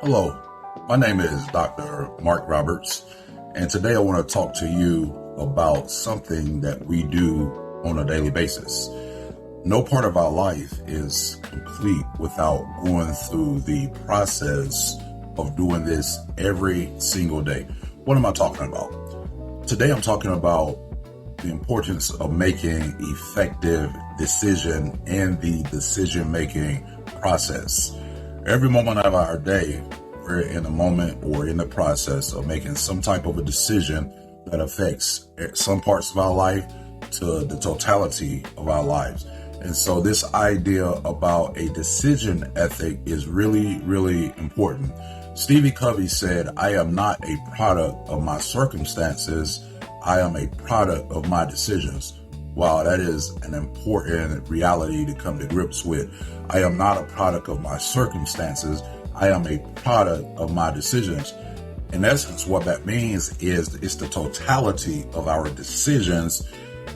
Hello, my name is Dr. Mark Roberts, and today I want to talk to you about something that we do on a daily basis. No part of our life is complete without going through the process of doing this every single day. What am I talking about? Today I'm talking about the importance of making effective decision in the decision-making process. Every moment of our day, we're in a moment or in the process of making some type of a decision that affects some parts of our life to the totality of our lives. And so this idea about a decision ethic is really, really important. Stevie Covey said, "I am not a product of my circumstances. I am a product of my decisions." Wow, that is an important reality to come to grips with. I am not a product of my circumstances. I am a product of my decisions. In essence, what that means is it's the totality of our decisions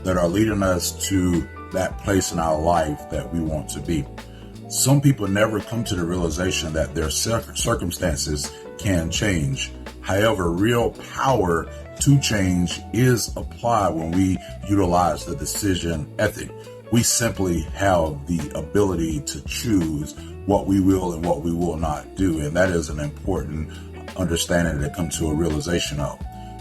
that are leading us to that place in our life that we want to be. Some people never come to the realization that their circumstances can change. However, real power to change is applied when we utilize the decision ethic. We simply have the ability to choose what we will and what we will not do. And that is an important understanding to come to a realization of.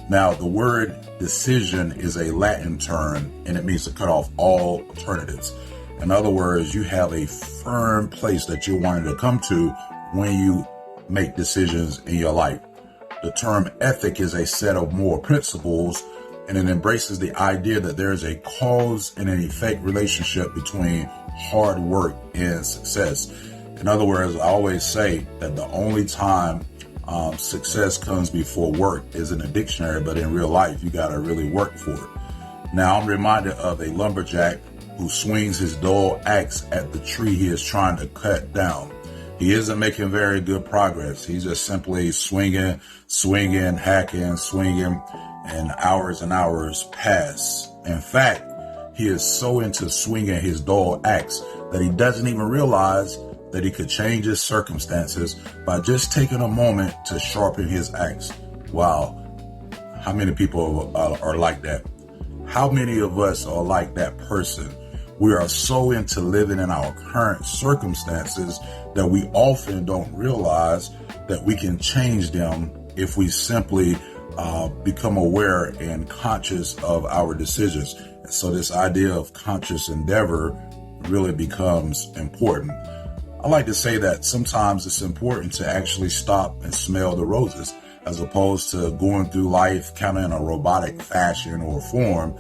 Now, the word decision is a Latin term, and it means to cut off all alternatives. In other words, you have a firm place that you're wanting to come to when you make decisions in your life. The term ethic is a set of moral principles, and it embraces the idea that there is a cause and an effect relationship between hard work and success. In other words, I always say that the only time success comes before work is in a dictionary, but in real life, you got to really work for it. Now, I'm reminded of a lumberjack who swings his dull axe at the tree he is trying to cut down. He isn't making very good progress. He's just simply swinging, hacking, swinging, and hours pass. In fact, he is so into swinging his dull axe that he doesn't even realize that he could change his circumstances by just taking a moment to sharpen his axe. Wow. How many people are like that? How many of us are like that person? We are so into living in our current circumstances that we often don't realize that we can change them if we simply become aware and conscious of our decisions. And so this idea of conscious endeavor really becomes important. I like to say that sometimes it's important to actually stop and smell the roses as opposed to going through life kind of in a robotic fashion or form.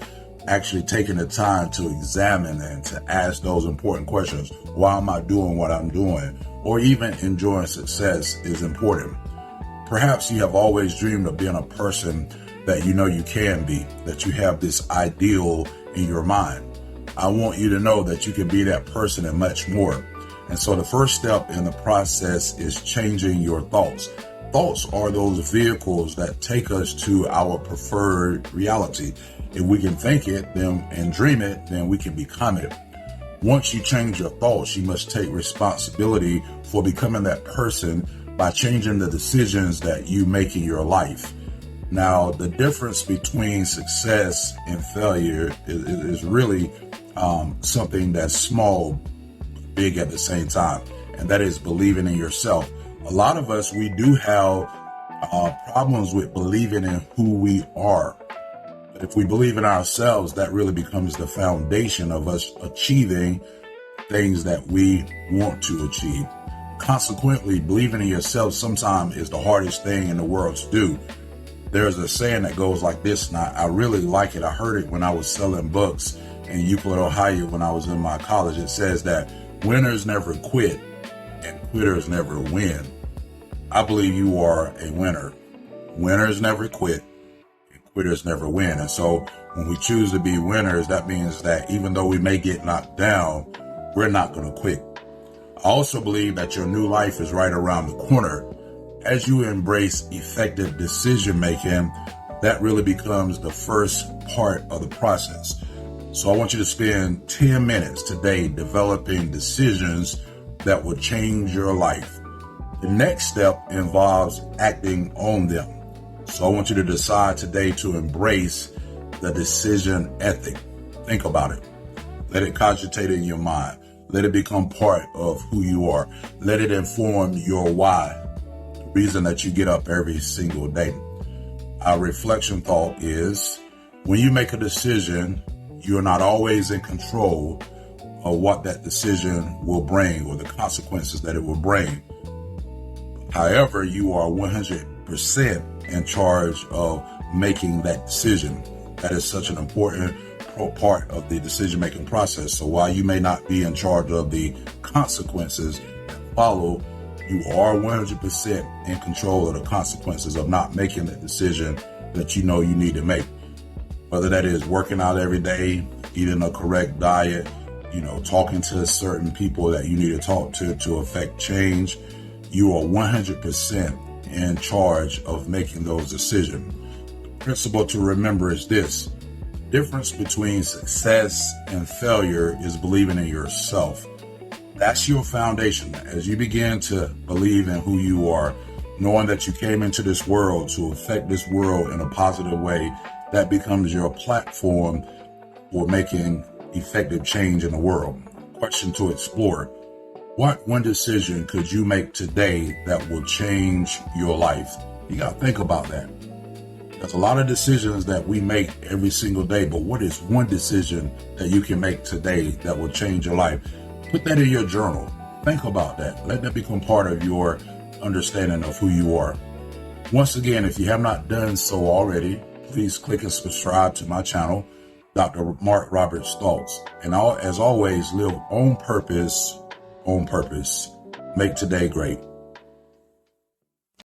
Actually taking the time to examine and to ask those important questions. Why am I doing what I'm doing? Or even enjoying success is important. Perhaps you have always dreamed of being a person that you know you can be, that you have this ideal in your mind. I want you to know that you can be that person and much more. And so the first step in the process is changing your thoughts. Thoughts are those vehicles that take us to our preferred reality. If we can think it then and dream it, then we can become it. Once you change your thoughts, you must take responsibility for becoming that person by changing the decisions that you make in your life. Now, the difference between success and failure is really something that's small, big at the same time, and that is believing in yourself. A lot of us, we do have problems with believing in who we are. But if we believe in ourselves, that really becomes the foundation of us achieving things that we want to achieve. Consequently, believing in yourself sometimes is the hardest thing in the world to do. There's a saying that goes like this, and I really like it. I heard it when I was selling books in Euclid, Ohio, when I was in my college. It says that winners never quit and quitters never win. I believe you are a winner. Winners never quit and quitters never win. And so when we choose to be winners, that means that even though we may get knocked down, we're not going to quit. I also believe that your new life is right around the corner. As you embrace effective decision making, that really becomes the first part of the process. So I want you to spend 10 minutes today developing decisions that will change your life. The next step involves acting on them. So I want you to decide today to embrace the decision ethic. Think about it. Let it cogitate in your mind. Let it become part of who you are. Let it inform your why, the reason that you get up every single day. Our reflection thought is, when you make a decision, you're not always in control of what that decision will bring or the consequences that it will bring. However, you are 100% in charge of making that decision. That is such an important part of the decision-making process. So while you may not be in charge of the consequences that follow, you are 100% in control of the consequences of not making that decision that you know you need to make. Whether that is working out every day, eating a correct diet, talking to certain people that you need to talk to affect change, you are 100% in charge of making those decisions. The principle to remember is this: difference between success and failure is believing in yourself. That's your foundation. As you begin to believe in who you are, knowing that you came into this world to affect this world in a positive way, that becomes your platform for making effective change in the world. Question to explore: what one decision could you make today that will change your life? You got to think about that. There's a lot of decisions that we make every single day, but what is one decision that you can make today that will change your life? Put that in your journal. Think about that. Let that become part of your understanding of who you are. Once again, if you have not done so already, please click and subscribe to my channel, Dr. Mark Roberts Thoughts. And as always, live on purpose, on purpose. Make today great.